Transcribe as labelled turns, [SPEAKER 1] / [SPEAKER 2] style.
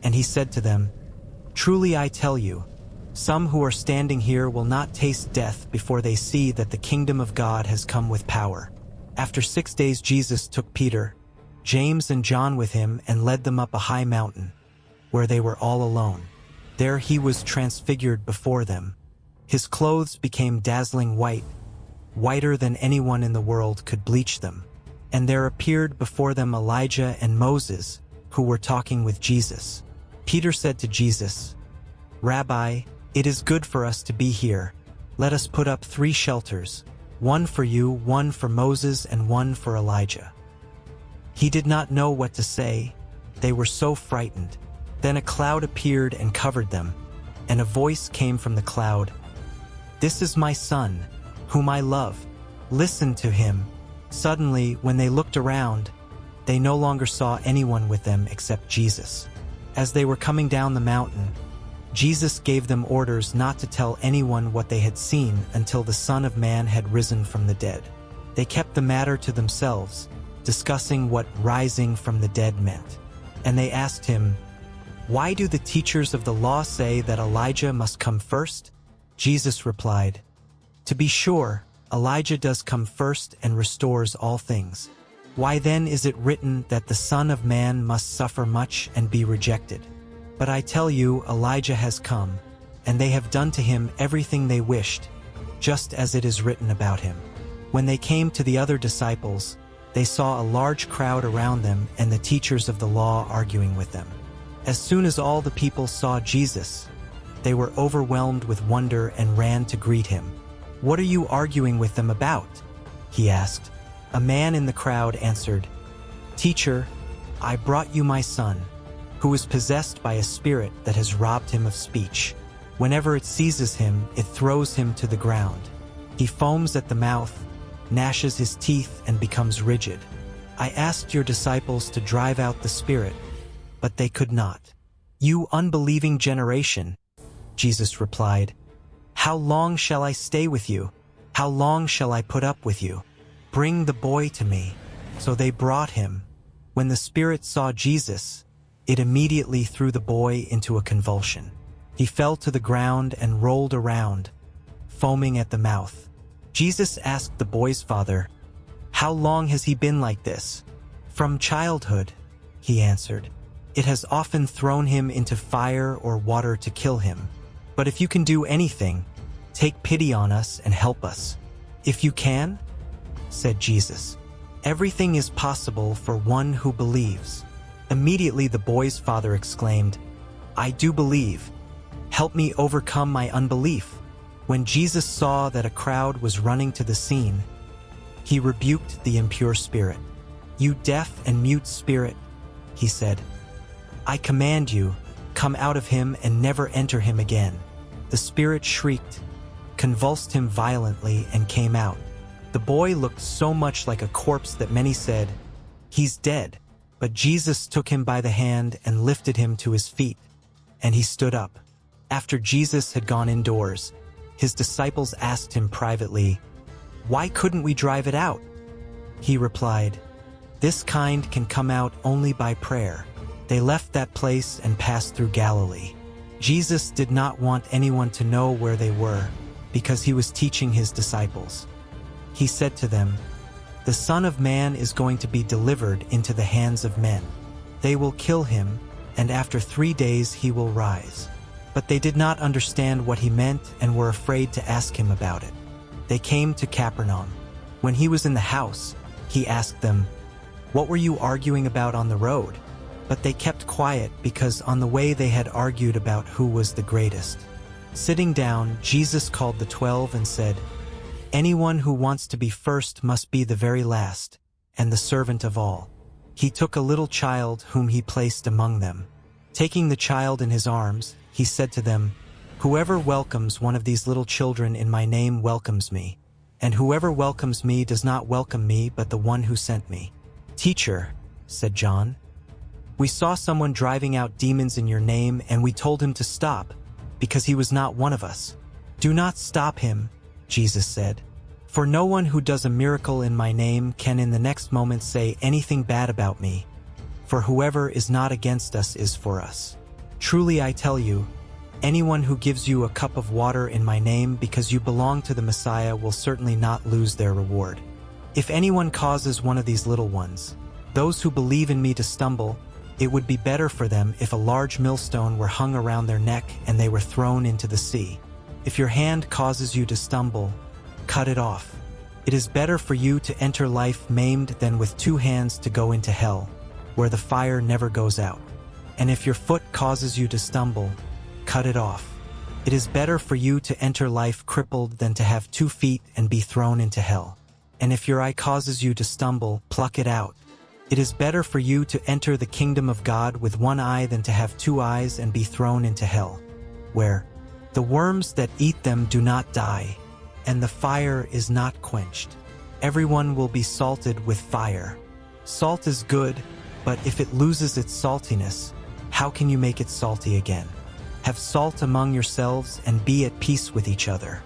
[SPEAKER 1] and he said to them, "Truly I tell you, some who are standing here will not taste death before they see that the kingdom of God has come with power." After 6 days Jesus took Peter, James and John with him and led them up a high mountain, where they were all alone. There he was transfigured before them. His clothes became dazzling white, whiter than anyone in the world could bleach them. And there appeared before them Elijah and Moses, who were talking with Jesus. Peter said to Jesus, "Rabbi, it is good for us to be here. Let us put up 3 shelters, one for you, one for Moses, and one for Elijah." He did not know what to say. They were so frightened. Then a cloud appeared and covered them, and a voice came from the cloud, "This is my son, whom I love. Listen to him." Suddenly, when they looked around, they no longer saw anyone with them except Jesus. As they were coming down the mountain, Jesus gave them orders not to tell anyone what they had seen until the Son of Man had risen from the dead. They kept the matter to themselves, discussing what rising from the dead meant. And they asked him, "Why do the teachers of the law say that Elijah must come first?" Jesus replied, "To be sure, Elijah does come first and restores all things. Why then is it written that the Son of Man must suffer much and be rejected? But I tell you, Elijah has come, and they have done to him everything they wished, just as it is written about him." When they came to the other disciples, they saw a large crowd around them and the teachers of the law arguing with them. As soon as all the people saw Jesus, they were overwhelmed with wonder and ran to greet him. "What are you arguing with them about?" he asked. A man in the crowd answered, "Teacher, I brought you my son, who is possessed by a spirit that has robbed him of speech. Whenever it seizes him, it throws him to the ground. He foams at the mouth, gnashes his teeth, and becomes rigid. I asked your disciples to drive out the spirit, but they could not." "You unbelieving generation," Jesus replied, "how long shall I stay with you? How long shall I put up with you? Bring the boy to me." So they brought him. When the spirit saw Jesus, it immediately threw the boy into a convulsion. He fell to the ground and rolled around, foaming at the mouth. Jesus asked the boy's father, "How long has he been like this?" "From childhood," he answered. "It has often thrown him into fire or water to kill him. But if you can do anything, take pity on us and help us." "If you can," said Jesus, "everything is possible for one who believes." Immediately the boy's father exclaimed, "I do believe. Help me overcome my unbelief." When Jesus saw that a crowd was running to the scene, he rebuked the impure spirit. "You deaf and mute spirit," he said, "I command you, come out of him and never enter him again." The spirit shrieked, convulsed him violently, and came out. The boy looked so much like a corpse that many said, "He's dead." But Jesus took him by the hand and lifted him to his feet, and he stood up. After Jesus had gone indoors, his disciples asked him privately, "Why couldn't we drive it out?" He replied, "This kind can come out only by prayer." They left that place and passed through Galilee. Jesus did not want anyone to know where they were, because he was teaching his disciples. He said to them, "The Son of Man is going to be delivered into the hands of men. They will kill him, and after 3 days he will rise." But they did not understand what he meant and were afraid to ask him about it. They came to Capernaum. When he was in the house, he asked them, "What were you arguing about on the road?" But they kept quiet because on the way they had argued about who was the greatest. Sitting down, Jesus called the 12 and said, "Anyone who wants to be first must be the very last, and the servant of all." He took a little child whom he placed among them. Taking the child in his arms, he said to them, "Whoever welcomes one of these little children in my name welcomes me, and whoever welcomes me does not welcome me but the one who sent me." "Teacher," said John, "we saw someone driving out demons in your name, and we told him to stop, because he was not one of us." "Do not stop him," Jesus said, "for no one who does a miracle in my name can in the next moment say anything bad about me, for whoever is not against us is for us." Truly I tell you, anyone who gives you a cup of water in my name because you belong to the Messiah will certainly not lose their reward. If anyone causes one of these little ones, those who believe in me, to stumble, it would be better for them if a large millstone were hung around their neck and they were thrown into the sea. If your hand causes you to stumble, cut it off. It is better for you to enter life maimed than with two hands to go into hell, where the fire never goes out. And if your foot causes you to stumble, cut it off. It is better for you to enter life crippled than to have 2 feet and be thrown into hell. And if your eye causes you to stumble, pluck it out. It is better for you to enter the kingdom of God with 1 eye than to have 2 eyes and be thrown into hell, where the worms that eat them do not die, and the fire is not quenched. Everyone will be salted with fire. Salt is good, but if it loses its saltiness, how can you make it salty again? Have salt among yourselves and be at peace with each other.